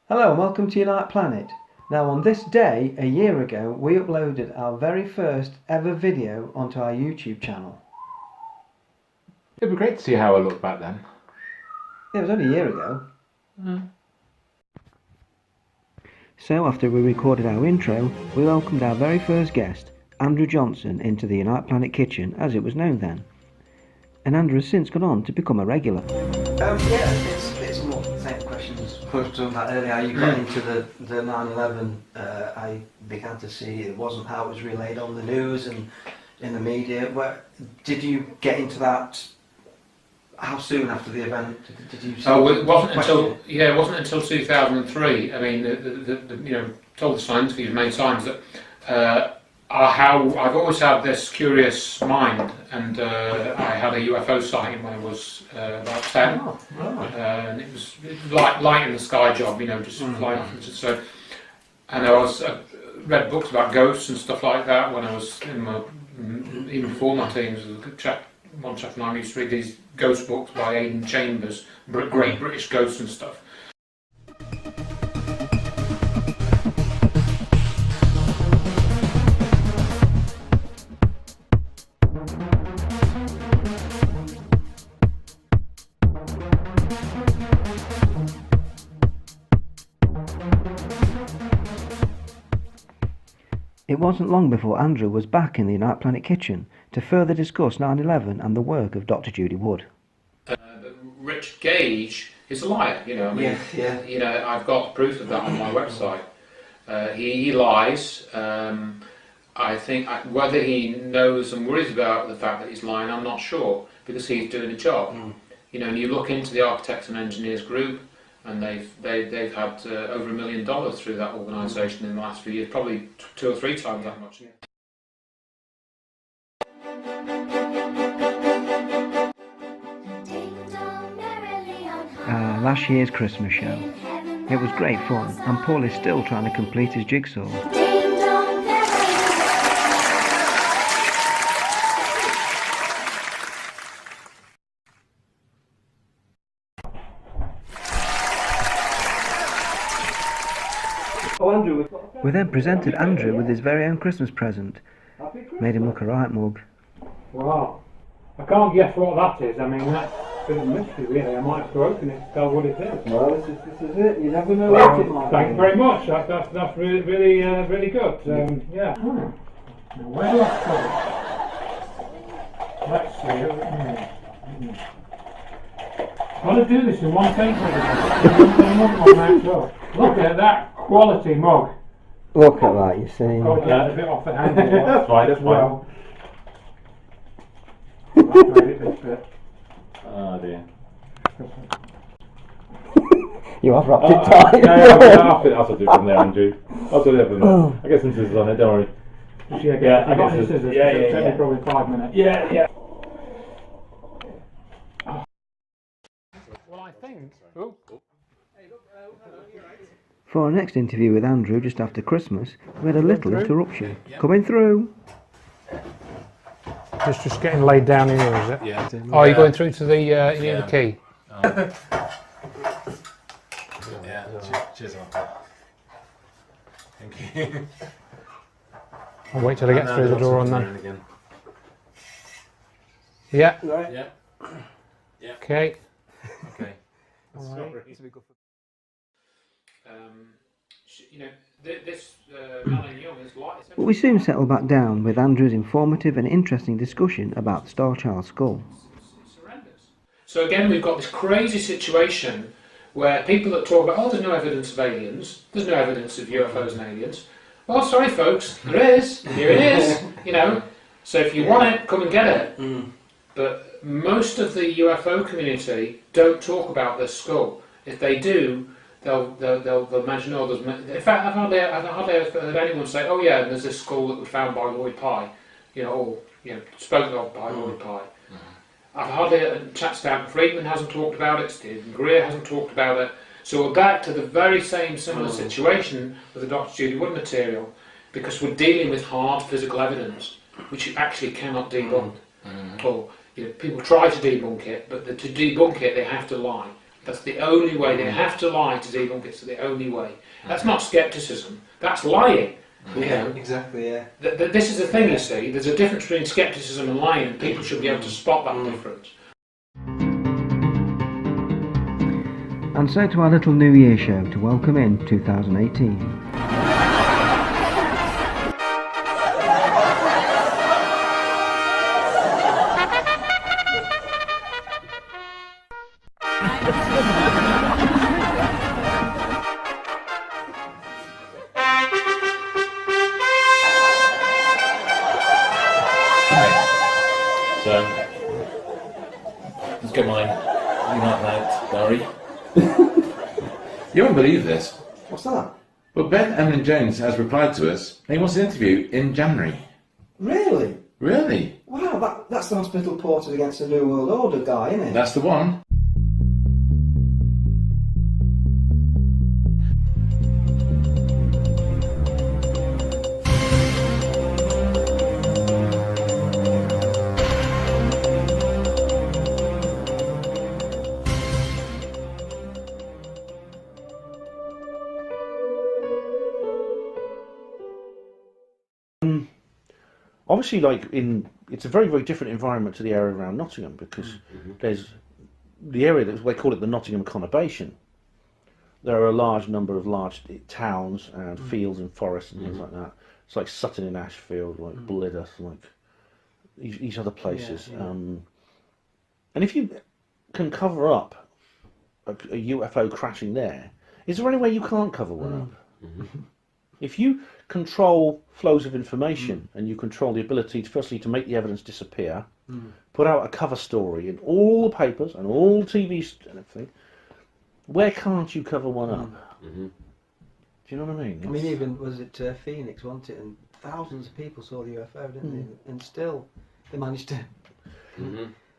Hello and welcome to Unite Planet. Now on this day, a year ago, we uploaded our very first ever video onto our YouTube channel. It'd be great to see how I looked back then. It was only a year ago. So after we recorded our intro, we welcomed our very first guest, Andrew Johnson, into the Unite Planet kitchen as it was known then. And Andrew has since gone on to become a regular. It's more the same questions we were talking about earlier. How you got into the 9/11, I began to see it wasn't how it was relayed on the news and in the media. Did you get into that? How soon after the event did you? It wasn't until 2003. I mean, told the scientific main signs that I've always had this curious mind, and I had a UFO sighting when I was about 10, and it was light in the sky job, just flying off. So, and I read books about ghosts and stuff like that when I was even before my teens. One chap and I used to read these ghost books by Aidan Chambers, great British ghosts and stuff. It wasn't long before Andrew was back in the Unite Planet kitchen to further discuss 9/11 and the work of Dr. Judy Wood. Rich Gage is a liar, I've got proof of that on my website. He lies. I think whether he knows and worries about the fact that he's lying, I'm not sure, because he's doing a job. And you look into the Architects and Engineers group, and they've had over $1 million through that organisation in the last few years, probably 2 or 3 times that much. Last year's Christmas show. It was great fun, and Paul is still trying to complete his jigsaw. We then presented Andrew with his very own Christmas present. Made him look a right mug. Wow. I can't guess what that is. I mean, that's a bit of a mystery, really. I might have to open it to tell what it is. Well, this is it. You never know what it might be. Thank you very much. That's really good. Yeah. Now, where do I put it? Let's see. I've got to do this in one take. Look at that quality mug. Look at that, you see. Oh, yeah, a bit off the handle. That's right, as well. I'll have to edit this bit. Oh dear. You have wrapped it tight. I'll do it from there, Andrew. I'll do it from there. I get some scissors on it, don't worry. I got the scissors. It'll take me probably 5 minutes. Yeah. Well, I think. For our next interview with Andrew just after Christmas, we had a little interruption. Coming through. Just getting laid down in here, is it? Yeah. Oh, you're going through to the the key. Yeah. Cheers, Uncle. Thank you. I'll wait till I get through the door and then. Yeah. Yeah. Okay. Okay. But we soon settled back down with Andrew's informative and interesting discussion about the Star Child skull. So again, we've got this crazy situation where people that talk about, there's no evidence of aliens, there's no evidence of UFOs and aliens. Well, sorry folks, there is. Here it is. So if you want it, come and get it. But most of the UFO community don't talk about this skull. If they do, they'll mention, in fact, I've hardly ever heard anyone say, oh yeah, there's this skull that was found by Lloyd Pye, spoken of by Lloyd Pye. I've hardly, Stanton Friedman hasn't talked about it, Stephen Greer hasn't talked about it. So we're back to the very same similar situation with the Dr. Judy Wood material, because we're dealing with hard physical evidence, which you actually cannot debunk. Or people try to debunk it, but to debunk it, they have to lie. That's the only way. They have to lie to debunk it. It's the only way. That's not scepticism. That's lying. You know? Exactly, yeah. This is the thing, you see. There's a difference between scepticism and lying, and people should be able to spot that difference. And so to our little New Year show to welcome in 2018. So, let's get mine. You like that, Barry? You won't believe this, What's that? but Ben Emlyn Jones has replied to us and he wants an interview in January. Really? Really? Wow, that's the Hospital Porters Against the New World Order guy, isn't it? That's the one. Obviously, it's a very, very different environment to the area around Nottingham, because there's the area that they call it the Nottingham conurbation. There are a large number of large towns and fields and forests and things like that. It's like Sutton in Ashfield, like Blyth, like these other places. Yeah, yeah. And if you can cover up a UFO crashing there, is there any way you can't cover one up? If you control flows of information and you control the ability to, firstly, to make the evidence disappear, put out a cover story in all the papers and all TV and everything, where can't you cover one up? Do you know what I mean? I mean, even, was it Phoenix, wasn't it? And thousands of people saw the UFO, didn't they? And still, they managed to...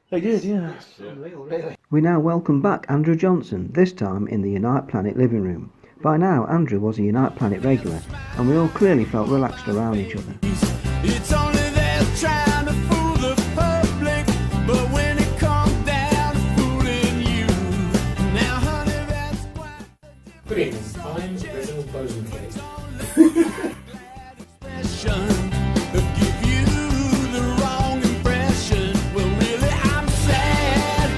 They did, yeah. It's unreal, really. We now welcome back Andrew Johnson, this time in the Unite Planet living room. By now, Andrew was a Unite Planet regular, and we all clearly felt relaxed around each other. It's only they're trying to fool the public, but when it comes down to fooling you, now honey, that's quite Good evening. I'm Reginald Bosenfeld. give you the wrong impression. Well, really, I'm sad.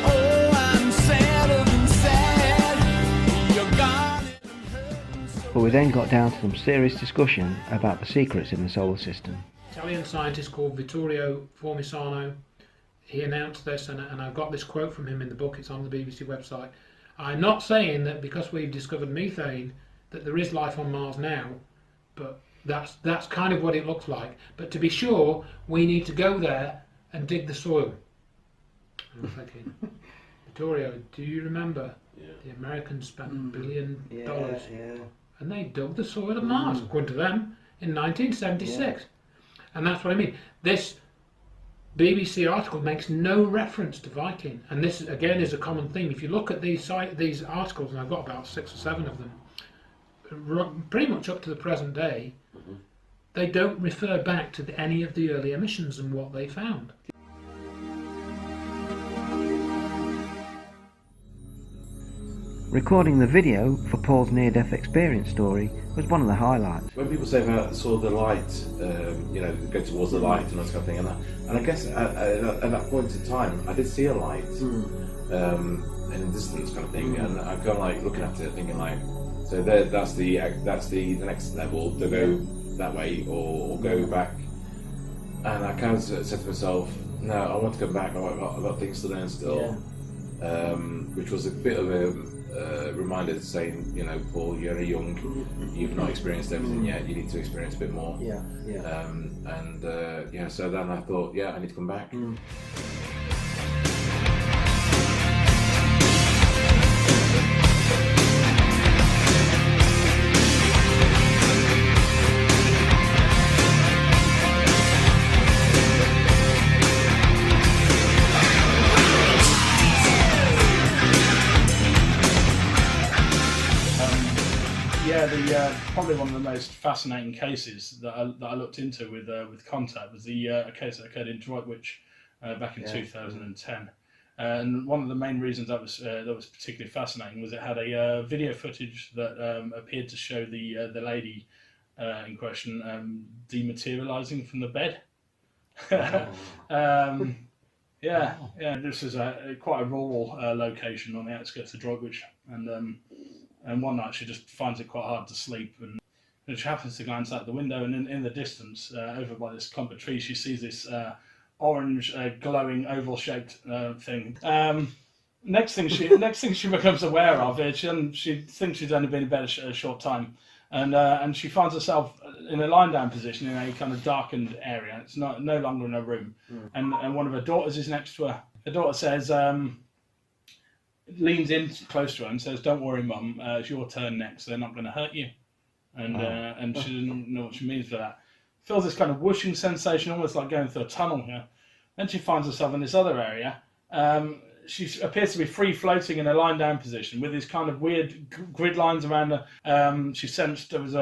Oh, I'm sadder than sad. You're gone. But we then got down to some serious discussion about the secrets in the solar system. Italian scientist called Vittorio Formisano, he announced this, and I've got this quote from him in the book. It's on the BBC website. I'm not saying that because we've discovered methane that there is life on Mars now, but that's kind of what it looks like. But to be sure, we need to go there and dig the soil. And I'm thinking, Vittorio, do you remember the Americans spent $1 billion and they dug the soil of Mars, according to them, in 1976. And that's what I mean. This BBC article makes no reference to Viking, and this again is a common theme. If you look at these articles, and I've got about 6 or 7 of them, pretty much up to the present day, they don't refer back to any of the early emissions and what they found. Recording the video for Paul's near-death experience story was one of the highlights. When people say about saw the light, go towards the light and that kind of thing, and I guess at that point in time, I did see a light in the distance kind of thing, and I'm kind of like looking at it, thinking like, so that's the next level to go that way or go back, and I kind of said to myself, no, I want to go back. I've got things to learn still, which was a bit of a reminder saying, Paul, you're young, you've not experienced everything yet, you need to experience a bit more. So then I thought, I need to come back. Probably one of the most fascinating cases that I looked into with Contact was the a case that occurred in Droitwich back in 2010. And one of the main reasons that was particularly fascinating was it had a video footage that appeared to show the lady in question dematerializing from the bed. This is quite a rural location on the outskirts of Droitwich, and one night she just finds it quite hard to sleep, and she happens to glance out the window, and in the distance, over by this clump of trees, she sees this orange, glowing, oval-shaped thing. Next thing she becomes aware of it, she thinks she's only been in bed a short time, and she finds herself in a lying down position in a kind of darkened area. It's no longer in her room, and one of her daughters is next to her. Her daughter says, leans in close to her and says, "Don't worry, Mum, it's your turn next. They're not going to hurt you." And she doesn't know what she means by that. Feels this kind of whooshing sensation, almost like going through a tunnel here. Then she finds herself in this other area. She appears to be free floating in a lying down position with these kind of weird grid lines around her. She sensed there was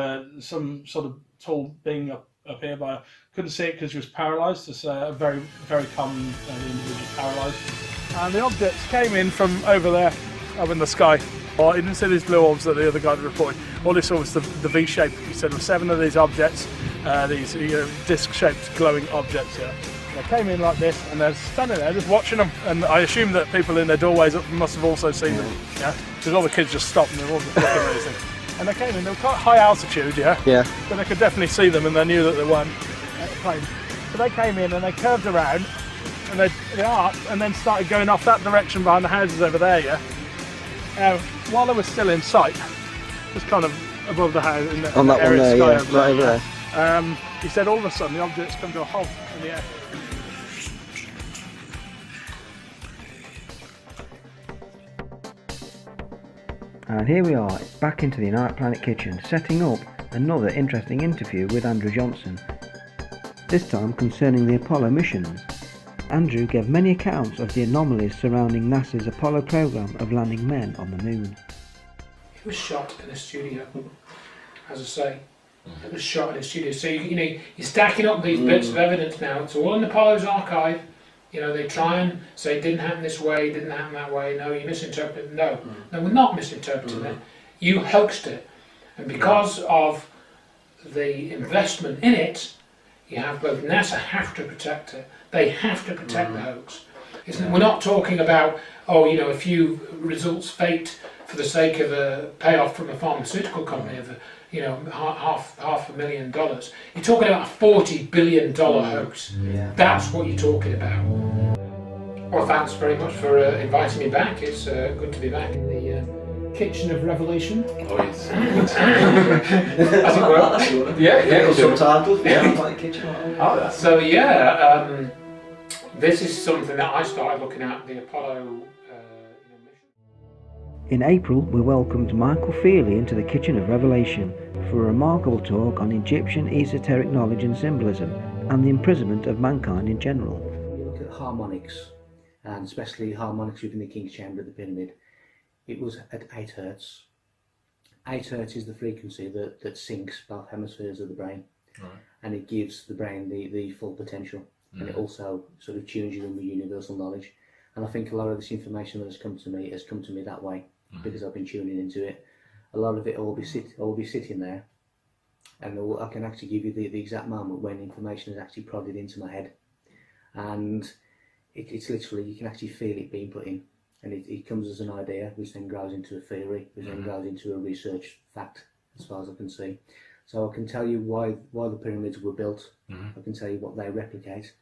some sort of tall being up here, but couldn't see it because she was paralysed. It's a very, very common individual paralysed. And the objects came in from over there, up in the sky. He didn't see these blue orbs that the other guy reported. All he saw was the V shape. He said there were 7 of these objects, these disc-shaped glowing objects here. They came in like this, and they're standing there just watching them. And I assume that people in their doorways must have also seen them. Yeah, because all the kids just stopped and they were all looking at these things. And they came in. They were quite high altitude, yeah. But they could definitely see them, and they knew that they weren't planes. So they came in and they curved around, and they arced, and then started going off that direction behind the houses over there. Yeah. While they were still in sight, just kind of above the house in the On that one area there, sky yeah, over right over there. he said all of a sudden the objects come to a halt in the air. And here we are, back into the United Planet kitchen, setting up another interesting interview with Andrew Johnson. This time concerning the Apollo missions. Andrew gave many accounts of the anomalies surrounding NASA's Apollo program of landing men on the moon. It was shot in a studio, as I say. It was shot in a studio. So you're stacking up these bits of evidence now. It's all in Apollo's archive. They try and say it didn't happen this way, didn't happen that way. No, you misinterpreted. No, we're not misinterpreting it. You hoaxed it, and because of the investment in it, you have both NASA have to protect it. They have to protect the hoax. We're not talking about a few results faked for the sake of a payoff from a pharmaceutical company of half $500,000. You're talking about a $40 billion hoax. That's what you're talking about. Well, thanks very much for inviting me back. It's good to be back in the kitchen of revelation. Oh yes. As it were. Yeah. Subtitled, like kitchen. So this is something that I started looking at, the Apollo mission. In April, we welcomed Michael Feely into the kitchen of revelation for a remarkable talk on Egyptian esoteric knowledge and symbolism and the imprisonment of mankind in general. You look at harmonics, and especially harmonics within the King's Chamber of the Pyramid. It was at 8 Hertz. 8 Hertz is the frequency that syncs both hemispheres of the brain, and it gives the brain the full potential, and it also sort of tunes you in with universal knowledge. And I think a lot of this information that has come to me that way, because I've been tuning into it. A lot of it will be sitting there, and I can actually give you the exact moment when information is actually prodded into my head, and it's literally, you can actually feel it being put in. And it comes as an idea, which then grows into a theory, which then grows into a research fact, as far as I can see. So I can tell you why the pyramids were built. I can tell you what they replicate.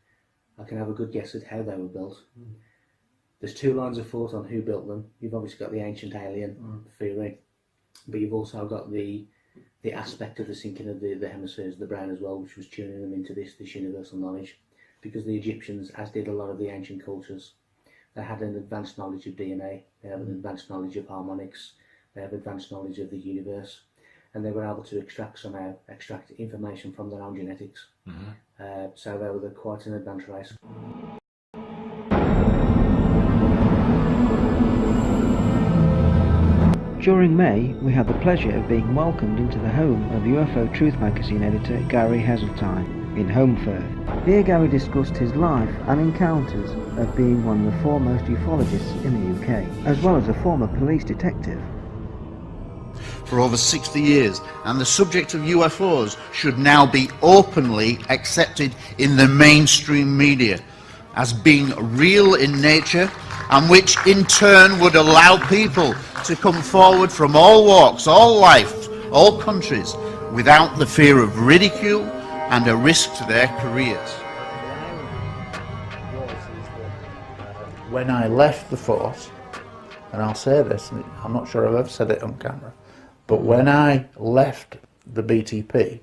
I can have a good guess at how they were built. There's 2 lines of thought on who built them. You've obviously got the ancient alien theory, but you've also got the aspect of the sinking of the hemispheres of the brain as well, which was tuning them into this universal knowledge. Because the Egyptians, as did a lot of the ancient cultures, they had an advanced knowledge of DNA, they have an advanced knowledge of harmonics, they have advanced knowledge of the universe, and they were able to extract information from their own genetics. So they were quite an advanced race. During May, we had the pleasure of being welcomed into the home of UFO Truth magazine editor Gary Heseltine in Holmfirth. Here Gary discussed his life and encounters of being one of the foremost ufologists in the UK, as well as a former police detective. For over 60 years, and the subject of UFOs should now be openly accepted in the mainstream media as being real in nature, and which in turn would allow people to come forward from all walks, all life, all countries, without the fear of ridicule and a risk to their careers. When I left the force, and I'll say this, and I'm not sure I've ever said it on camera, but when I left the BTP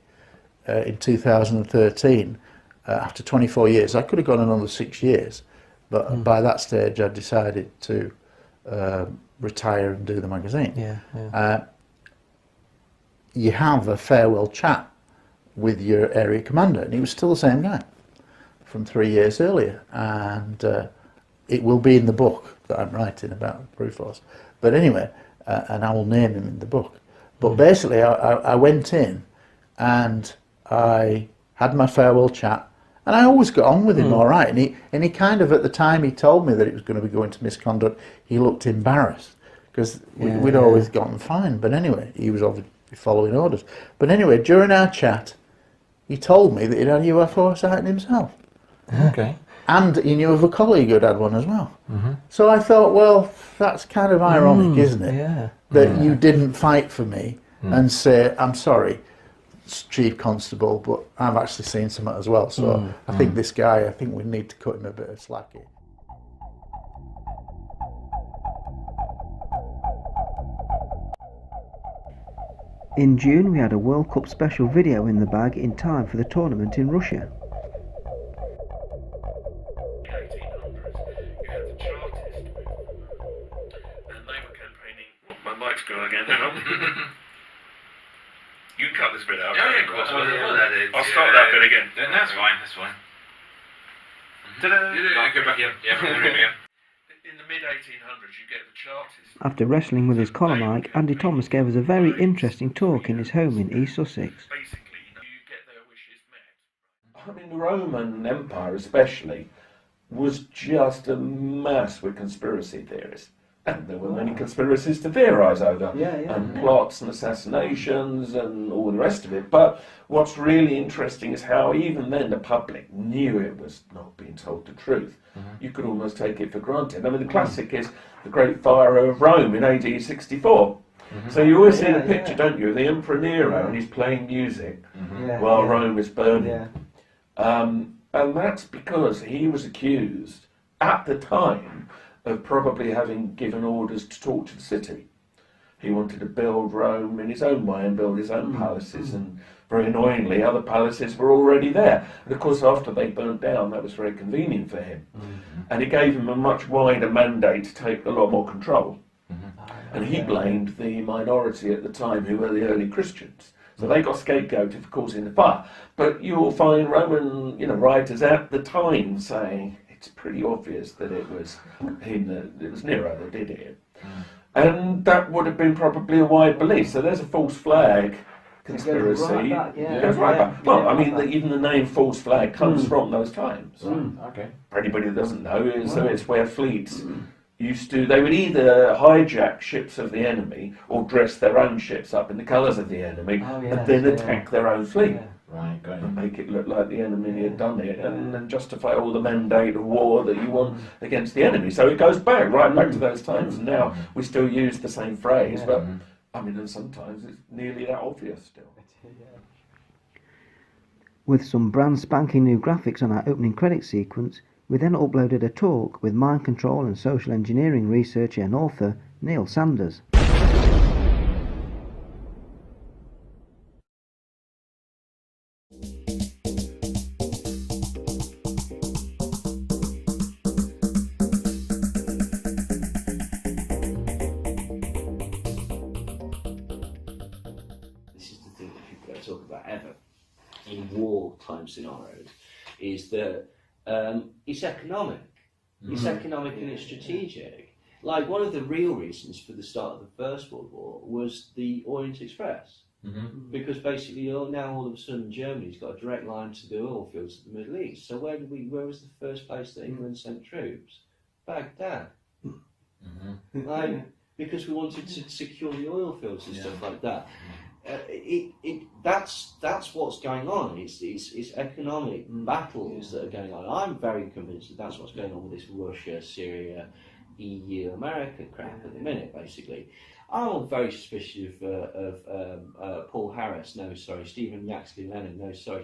in 2013, after 24 years, I could have gone another 6 years, but by that stage I decided to retire and do the magazine. You have a farewell chat with your area commander, and he was still the same guy from 3 years earlier, and it will be in the book that I'm writing about Bruforce. But anyway, and I will name him in the book. But basically, I went in and I had my farewell chat, and I always got on with him all right. And he kind of, at the time he told me that it was going to be going to misconduct, he looked embarrassed because we'd always gotten fine. But anyway, he was obviously following orders. But anyway, during our chat, he told me that he'd had a UFO sighting himself. Okay. And he knew of a colleague who'd had one as well. So I thought, well, that's kind of ironic, isn't it? That you didn't fight for me and say, I'm sorry, Chief Constable, but I've actually seen some as well. So I think this guy, I think we need to cut him a bit of slack here. In June we had a World Cup special video in the bag in time for the tournament in Russia. You cut this bit out. Yeah, of course. I'll start that bit again. That's fine, that's fine. Ta-da! Go back in. Yeah, again. In the mid-1800s, you get the Chartists. After wrestling with his collar mic, Andy Thomas gave us a very interesting talk in his home in East Sussex. Basically, you get their wishes met. I mean, the Roman Empire especially was just a mass with conspiracy theorists. And there were many conspiracies to theorise over, and plots and assassinations and all the rest of it. But what's really interesting is how even then the public knew it was not being told the truth. You could almost take it for granted. I mean, the classic is the Great Fire of Rome in AD 64. So you always see the picture, don't you, of the Emperor Nero, and he's playing music while Rome is burning. And that's because he was accused at the time of probably having given orders to torture the city. He wanted to build Rome in his own way and build his own palaces, and very annoyingly other palaces were already there. And of course after they burnt down, that was very convenient for him. And it gave him a much wider mandate to take a lot more control. And he blamed the minority at the time, who were the early Christians. So they got scapegoated for causing the fire. But you'll find Roman writers at the time saying, it's pretty obvious that it was him, that it was Nero that did it. And that would have been probably a wide belief. So there's a false flag conspiracy. It goes right back. Well, I mean, even the name false flag comes from those times. Okay. For anybody that doesn't know, it's where fleets used to, they would either hijack ships of the enemy or dress their own ships up in the colours of the enemy and then attack their own fleet. Right, got And make it look like the enemy had done it, and then justify all the mandate of war that you want against the enemy. So it goes back, right back to those times, and now we still use the same phrase, but I mean, and sometimes it's nearly that obvious still. With some brand spanking new graphics on our opening credit sequence, we then uploaded a talk with mind control and social engineering researcher and author Neil Sanders. Talk about ever in wartime scenarios is that it's economic. It's economic and it's strategic. Like one of the real reasons for the start of the First World War was the Orient Express. Because basically, now all of a sudden Germany's got a direct line to the oil fields of the Middle East. So where was the first place that England sent troops? Baghdad. Because we wanted to secure the oil fields and stuff like that. That's what's going on. It's economic battles that are going on. I'm very convinced that that's what's going on with this Russia, Syria, EU, America crap at the minute, basically. I'm very suspicious of Paul Harris, Stephen Yaxley Lennon,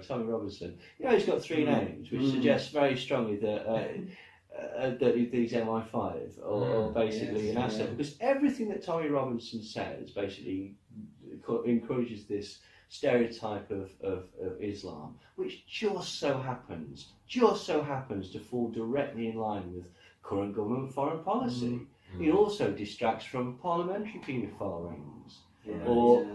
Tommy Robinson. He's got 3 names, which suggests very strongly that he's MI5 or basically an asset. Because everything that Tommy Robinson says basically encourages this stereotype of Islam, which just so happens to fall directly in line with current government foreign policy. It also distracts from parliamentary paedophiles or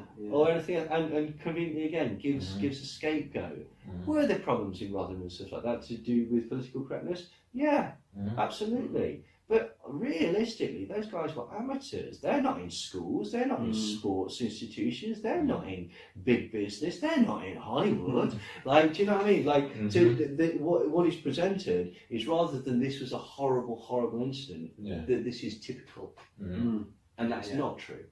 anything, and conveniently again gives a scapegoat. Were there problems in Rotherham and stuff like that to do with political correctness? Yeah, absolutely. But realistically, those guys were amateurs. They're not in schools. They're not in sports institutions. They're not in big business. They're not in Hollywood. Do you know what I mean? What is presented is, rather than this was a horrible, horrible incident, that this is typical, and that's not true.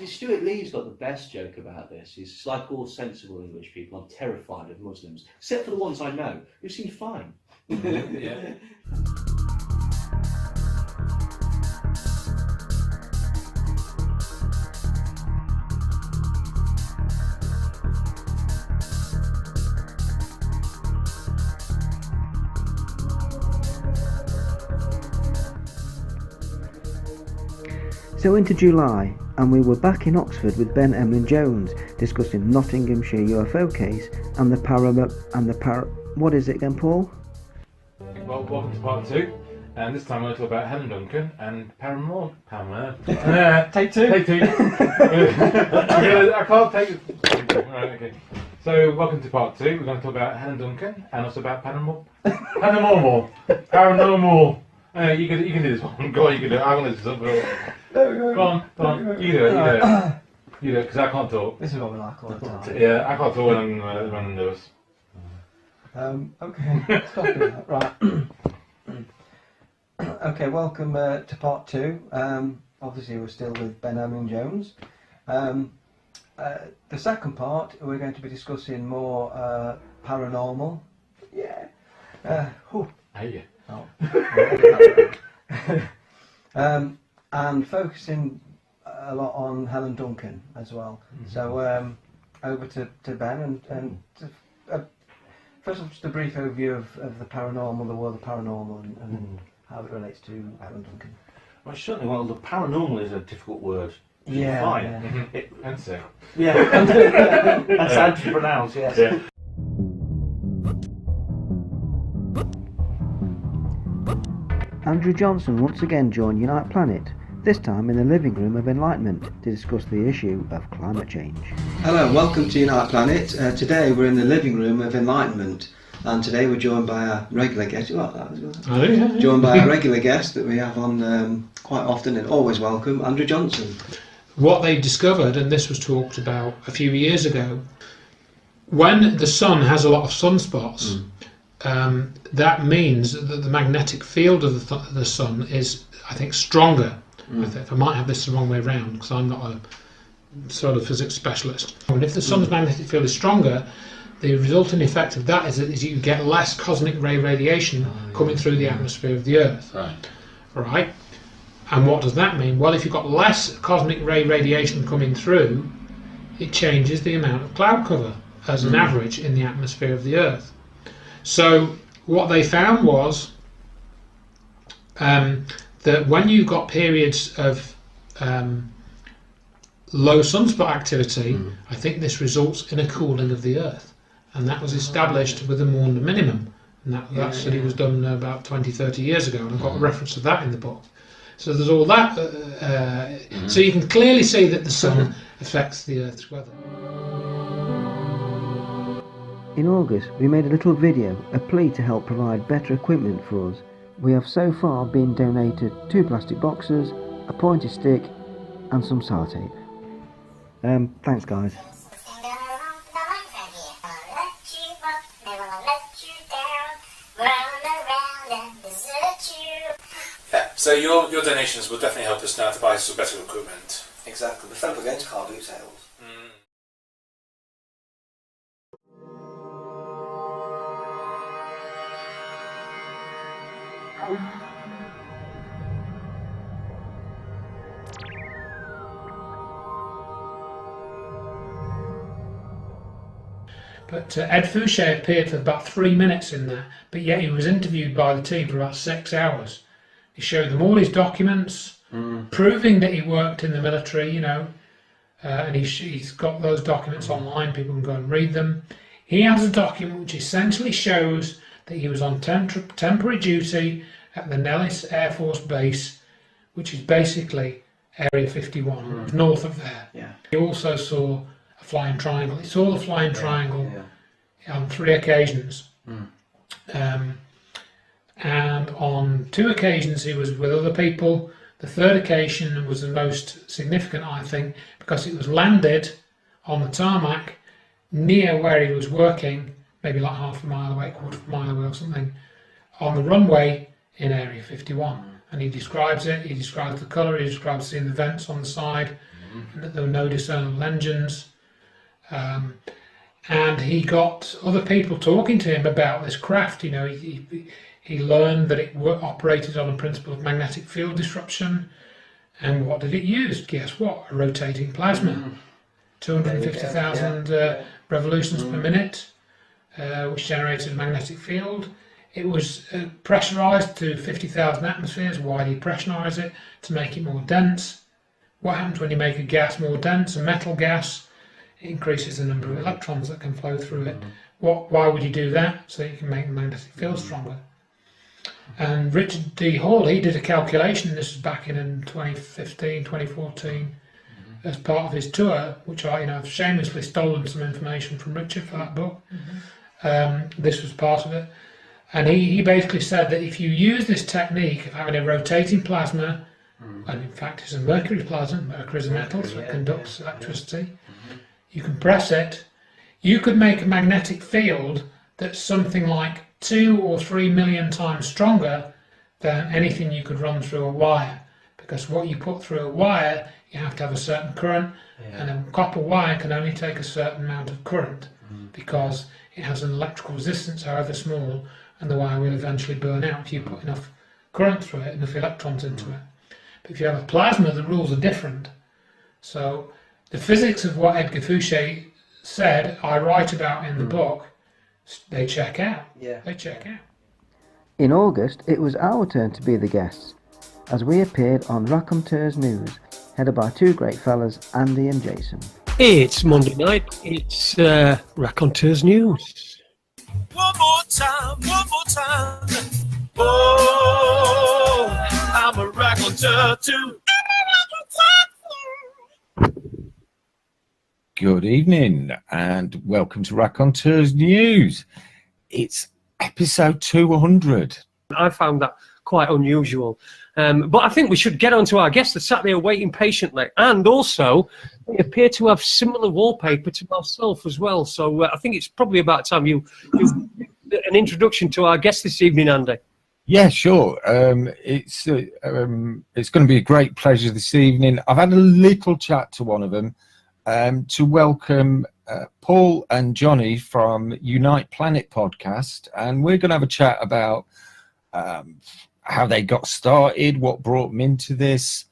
Stuart Lee's got the best joke about this. It's like all sensible English people, I'm terrified of Muslims, except for the ones I know, who seem fine. So into July, and we were back in Oxford with Ben Emlyn-Jones discussing Nottinghamshire UFO case and what is it again, Paul? Well, welcome to part 2, and this time we're going to talk about Helen Duncan and Paramore. Take 2. Take 2. I can't take it. Right, okay. So, welcome to part 2. We're going to talk about Helen Duncan and also about paranormal. You can do this one. Go on, you can do it. I'm going to do something. Go on. You do it. You do it, because I can't talk. This is what we like all the time. Yeah, I can't talk when I'm running nervous. Okay, stop doing that. Right. Okay, welcome to part 2. Obviously, we're still with Ben Emlyn-Jones. The second part, we're going to be discussing more paranormal. Yeah. Hey. Oh. And focusing a lot on Helen Duncan as well. So over to Ben and first of all, just a brief overview of the paranormal, the world of paranormal, and how it relates to Helen Duncan. Well, certainly. Well, the paranormal is a difficult word to Yeah. define. And say. Yeah. And sad to pronounce. Yes. Yeah. Andrew Johnson once again joined Unite Planet, this time in the living room of Enlightenment, to discuss the issue of climate change. Hello, welcome to Unite Planet. Today we're in the living room of Enlightenment, and today we're joined by our regular guest. You like that as well? Oh, yeah. Joined by a regular guest that we have on quite often and always welcome, Andrew Johnson. What they discovered, and this was talked about a few years ago, when the sun has a lot of sunspots, that means that the magnetic field of the sun is, I think, stronger. I might have this the wrong way around because I'm not a sort of physics specialist. And if the sun's magnetic field is stronger, the resulting effect of that is you get less cosmic ray radiation coming through the atmosphere of the Earth. Right? And what does that mean? Well, if you've got less cosmic ray radiation coming through, it changes the amount of cloud cover as an average in the atmosphere of the Earth. So what they found was that when you got periods of low sunspot activity, I think this results in a cooling of the Earth, and that was established with the Maunder minimum, and that study was done about 20-30 years ago, and I've got a reference to that in the book. So there's all that, so you can clearly see that the sun affects the Earth's weather. In August, we made a little video, a plea to help provide better equipment for us. We have so far been donated 2 plastic boxes, a pointy stick and some sellotape. Thanks, guys. Yeah, so your donations will definitely help us now to buy some better equipment. Exactly. The fell up against car boot sales. But Ed Fouché appeared for about 3 minutes in that, but yet he was interviewed by the team for about 6 hours. He showed them all his documents, proving that he worked in the military, you know, and he's got those documents online, people can go and read them. He has a document which essentially shows that he was on temporary duty at the Nellis Air Force Base, which is basically Area 51, north of there. Yeah. He also saw a flying triangle. He saw the flying triangle on 3 occasions. And on 2 occasions he was with other people. The 3rd occasion was the most significant, I think, because it was landed on the tarmac near where he was working, maybe like half a mile away, quarter of a mile away or something, on the runway in Area 51. And he describes it, he describes the colour, he describes seeing the vents on the side, and that there were no discernible engines. And he got other people talking to him about this craft. You know, he learned that it operated on a principle of magnetic field disruption. And what did it use? Guess what? A rotating plasma. 250,000 revolutions per minute, which generated a magnetic field. It was pressurized to 50,000 atmospheres. Why do you pressurize it? To make it more dense. What happens when you make a gas more dense, a metal gas? It increases the number of electrons that can flow through it. Why would you do that? So you can make the magnetic field stronger. And Richard D. Hall, he did a calculation, this was back in 2015, 2014, as part of his tour, which I've shamelessly stolen some information from Richard for that book. This was part of it. And he basically said that if you use this technique of having a rotating plasma, and in fact it's a mercury plasma, mercury is a metal, so it conducts electricity, you compress it, you could make a magnetic field that's something like 2 or 3 million times stronger than anything you could run through a wire. Because what you put through a wire, you have to have a certain current, and a copper wire can only take a certain amount of current because it has an electrical resistance, however small, and the wire will eventually burn out if you put enough current through it, enough electrons into it. But if you have a plasma, the rules are different. So the physics of what Edgar Fouché said, I write about in the book, they check out. They check out. In August, it was our turn to be the guests, as we appeared on Raconteurs News, headed by 2 great fellas, Andy and Jason. It's Monday night, it's Raconteurs News. One more time. Oh, I'm a raconteur too. Good evening and welcome to Raconteurs News. It's episode 200. I found that quite unusual. But I think we should get on to our guests that sat there waiting patiently. And also, they appear to have similar wallpaper to myself as well. So I think it's probably about time you an introduction to our guest this evening, Andy. Yeah, sure. It's going to be a great pleasure this evening. I've had a little chat to one of them to welcome Paul and Johnny from Unite Planet podcast. And we're going to have a chat about how they got started, what brought them into this,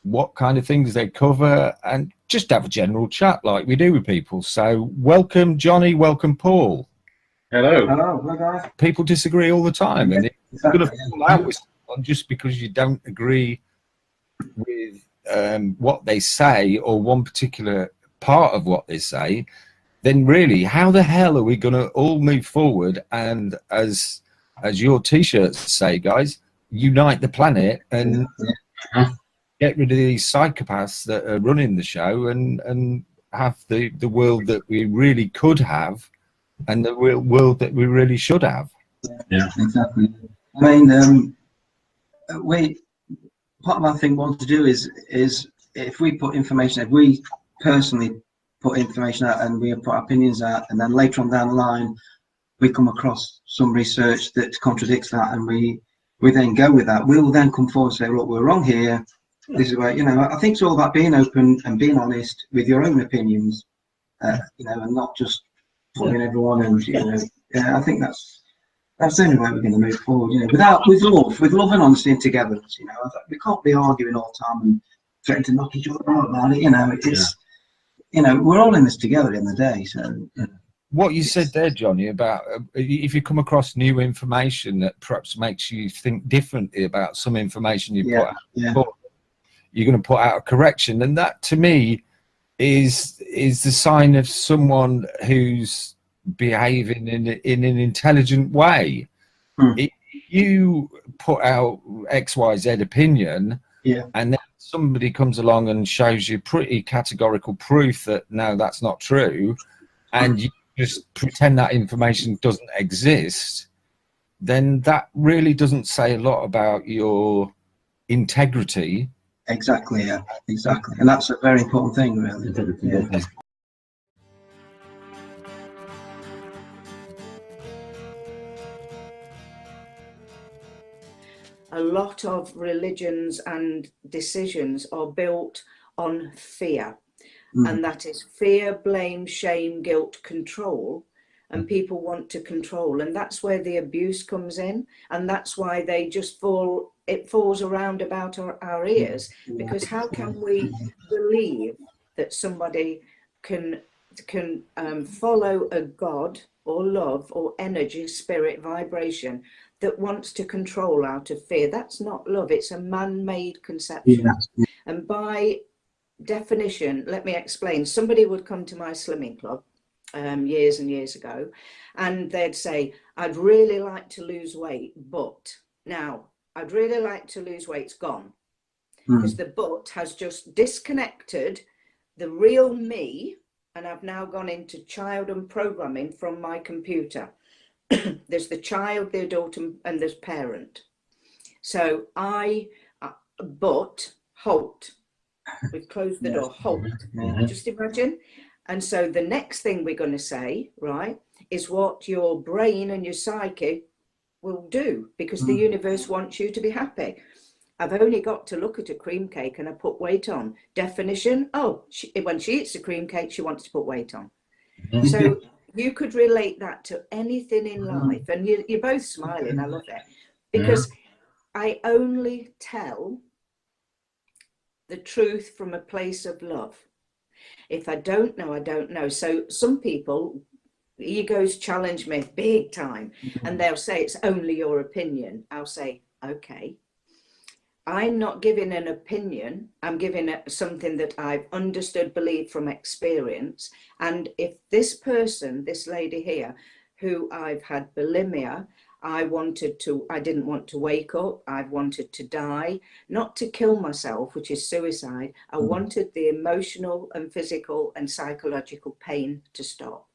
what kind of things they cover, and just have a general chat like we do with people. So welcome, Johnny, welcome, Paul. Hello. Hello, guys. People disagree all the time, and it's going to fall out with someone just because you don't agree with what they say or one particular part of what they say. Then really, how the hell are we going to all move forward and, as your t-shirts say, guys, unite the planet and get rid of these psychopaths that are running the show and have the world that we really could have and the world that we really should have. Yeah, exactly. I mean, part of our thing we want to do is if we put information, if we personally put information out and we put opinions out, and then later on down the line we come across some research that contradicts that, and we then go with that. We'll then come forward and say, look, we're wrong here. This is where, you know, I think it's all about being open and being honest with your own opinions, you know, and not just pulling everyone. And you know, I think that's the only way we're going to move forward. You know, with love and honesty and togetherness. You know, we can't be arguing all the time and threatening to knock each other out about it. You know, it's you know, we're all in this together in the day. So. What you said there, Johnny, about if you come across new information that perhaps makes you think differently about some information you put out before, you're going to put out a correction, and that to me is the sign of someone who's behaving in an intelligent way. If you put out XYZ opinion, and then somebody comes along and shows you pretty categorical proof that no, that's not true, and you just pretend that information doesn't exist, then that really doesn't say a lot about your integrity. Exactly, yeah, exactly. And that's a very important thing, really. Integrity, yeah. A lot of religions and decisions are built on fear. And that is fear, blame, shame, guilt, control. And people want to control. And that's where the abuse comes in. And that's why they just it falls around about our ears. Because how can we believe that somebody can follow a God or love or energy, spirit, vibration that wants to control out of fear? That's not love. It's a man-made conception. And by definition, let me explain. Somebody would come to my slimming club years and years ago, and they'd say, I'd really like to lose weight, but now I'd really like to lose weight. It's gone because the but has just disconnected the real me, and I've now gone into child and programming from my computer. There's the child, the adult, and there's parent. So but halt. We've closed the door. Halt. Just imagine. And so the next thing we're going to say, right, is what your brain and your psyche will do, because the universe wants you to be happy. I've only got to look at a cream cake and I put weight on. Definition, when she eats a cream cake, she wants to put weight on. So you could relate that to anything in life. And you're both smiling. I love it. Because I only tell the truth from a place of love. If I don't know, I don't know. So some people, egos challenge me big time, and they'll say it's only your opinion. I'll say, okay, I'm not giving an opinion. I'm giving something that I've understood, believed from experience. And if this person, this lady here, who I've had bulimia, I didn't want to wake up. I wanted to die, not to kill myself, which is suicide. I wanted the emotional and physical and psychological pain to stop.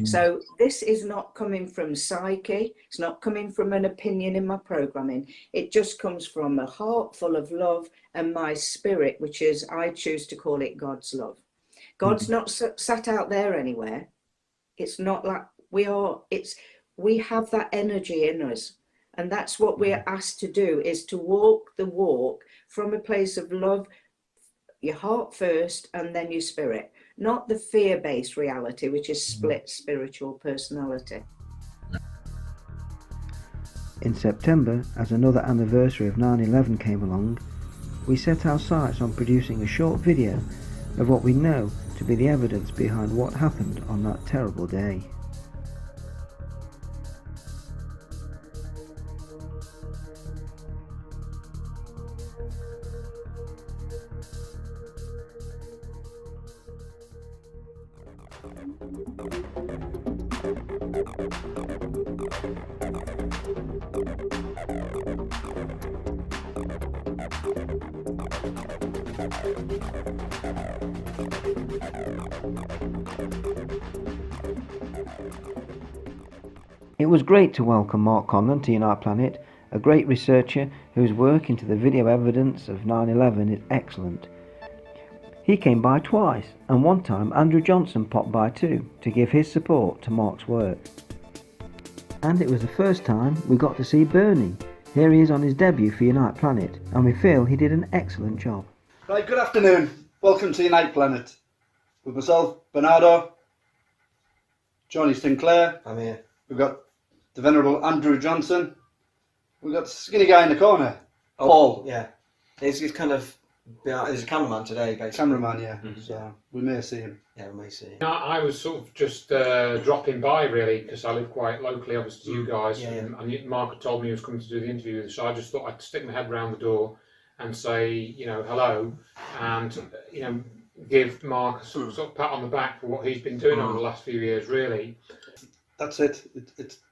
So this is not coming from psyche. It's not coming from an opinion in my programming. It just comes from a heart full of love and my spirit, which is, I choose to call it God's love. God's not sat out there anywhere. It's not like we have that energy in us, and that's what we're asked to do, is to walk the walk from a place of love, your heart first and then your spirit, not the fear-based reality, which is split spiritual personality. In September, as another anniversary of 9/11 came along, we set our sights on producing a short video of what we know to be the evidence behind what happened on that terrible day. It was great to welcome Mark Conlon to Unite Planet, a great researcher whose work into the video evidence of 9/11 is excellent. He came by twice, and one time Andrew Johnson popped by too, to give his support to Mark's work. And it was the first time we got to see Bernie. Here he is on his debut for Unite Planet, and we feel he did an excellent job. Right, good afternoon. Welcome to Unite Planet. With myself, Bernardo, Johnny Sinclair. I'm here. We've got the Venerable Andrew Johnson. We've got the skinny guy in the corner, Paul. Yeah. He's kind of, he's a cameraman today, basically. Cameraman, yeah. So we may see him. Yeah, we may see him. I was sort of just dropping by really because I live quite locally, obviously, to you guys. And Mark had told me he was coming to do the interview, so I just thought I'd stick my head round the door and say, you know, hello, and you know, give Mark a sort of pat on the back for what he's been doing over the last few years, really. That's it.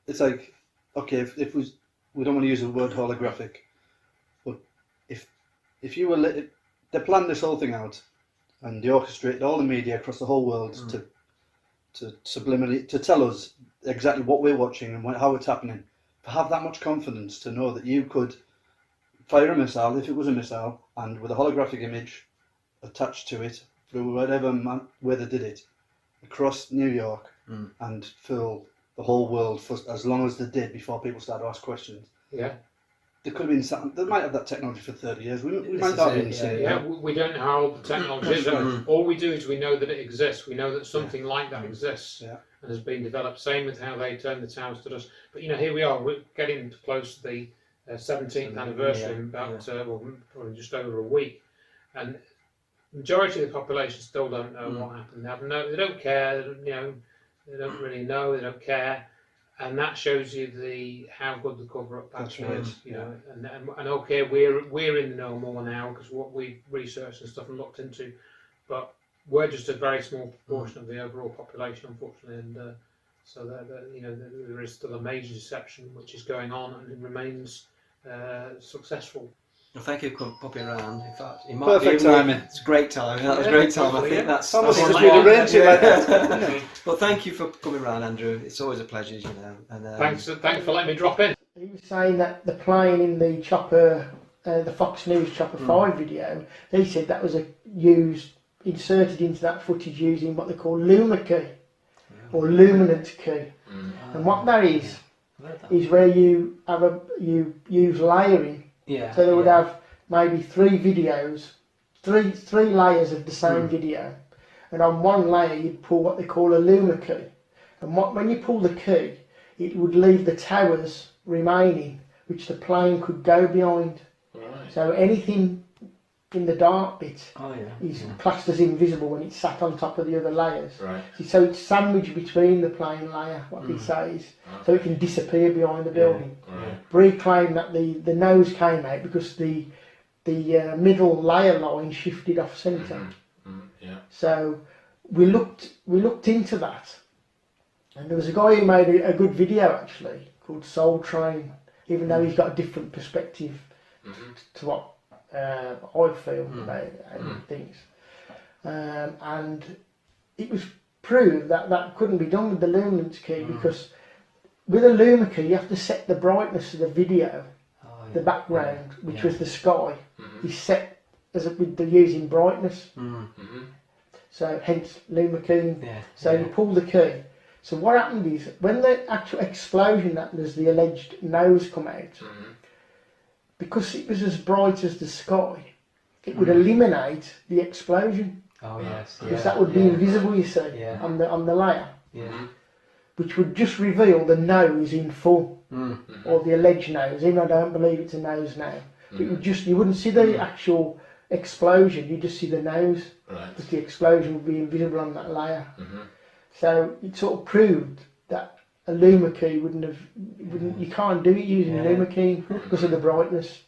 It's like, okay, if we don't want to use the word holographic, but if you were they planned this whole thing out and they orchestrated all the media across the whole world to subliminally to tell us exactly what we're watching and how it's happening. To have that much confidence to know that you could fire a missile, if it was a missile, and with a holographic image attached to it through whatever way they did it across New York and fill the whole world for as long as they did before people started to ask questions. Yeah. There could have been something. They might have that technology for 30 years. We might not even see it. Yeah, we don't know how old the technology is. All we do is we know that it exists. We know that something like that exists and has been developed. Same with how they turn the towers to dust. But you know, here we are. We're getting close to the 17th anniversary in about probably just over a week, and the majority of the population still don't know what happened. They don't care. You know, they don't really know. They don't care. And that shows you how good the cover-up actually is, you know. And okay, we're in the know more now because what we researched and stuff and looked into, but we're just a very small proportion of the overall population, unfortunately. And so you know, there is still a major deception which is going on, and it remains successful. Well, thank you for popping around. In fact, it might Perfect be timing. It's a great time. That was a great time. I think that's almost that's as we'd arranged it like that. Well, thank you for coming round, Andrew. It's always a pleasure, you know. And Thanks for letting me drop in. He was saying that the plane in the Chopper, the Fox News Chopper 5 video, he said that was inserted into that footage using what they call Luma key or luminant key. And what that is where you use layering. Yeah. So they would have maybe three videos, three layers of the same video, and on one layer you'd pull what they call a Luma key, and when you pull the key, it would leave the towers remaining, which the plane could go behind. Right. So anything in the dark bit is classed as invisible when it's sat on top of the other layers. Right. So it's sandwiched between the plane layer, what it says, so it can disappear behind the building. Bree claimed that the nose came out because the middle layer line shifted off centre. So we looked into that, and there was a guy who made a good video actually called Soul Train, even though he's got a different perspective to what I feel about things, and it was proved that couldn't be done with the luminance key because with a Luma key you have to set the brightness of the video, the background, which was the sky, is set with using brightness. So hence Luma key. So you pull the key. So what happened is when the actual explosion happened, as the alleged nose come out, because it was as bright as the sky, it would eliminate the explosion. Oh yes. Because that would be invisible, you see, on the layer. Which would just reveal the nose in full, or the alleged nose. Even I don't believe it's a nose now. But you wouldn't see the actual explosion. You just see the nose, because the explosion would be invisible on that layer. So it sort of proved that a Luma key you can't do it using a Luma key because of the brightness.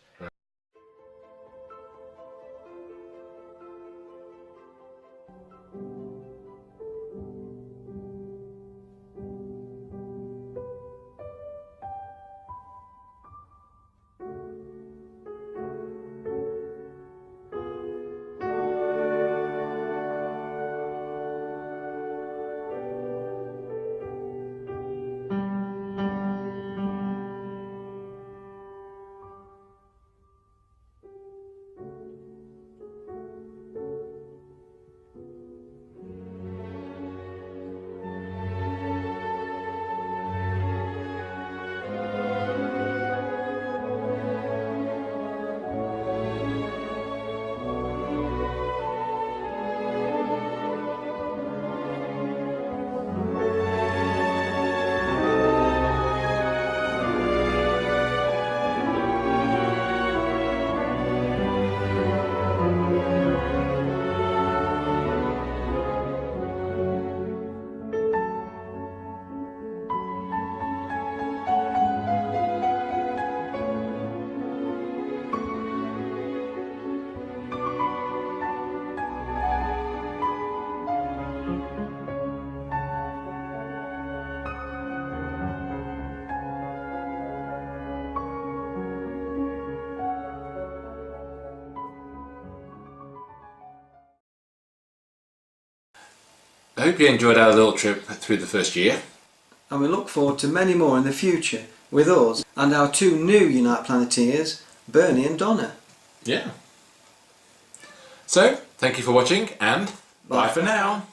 I hope you enjoyed our little trip through the first year. And we look forward to many more in the future with us and our two new Unite Planeteers, Bernie and Donna. Yeah. So, thank you for watching and bye for now.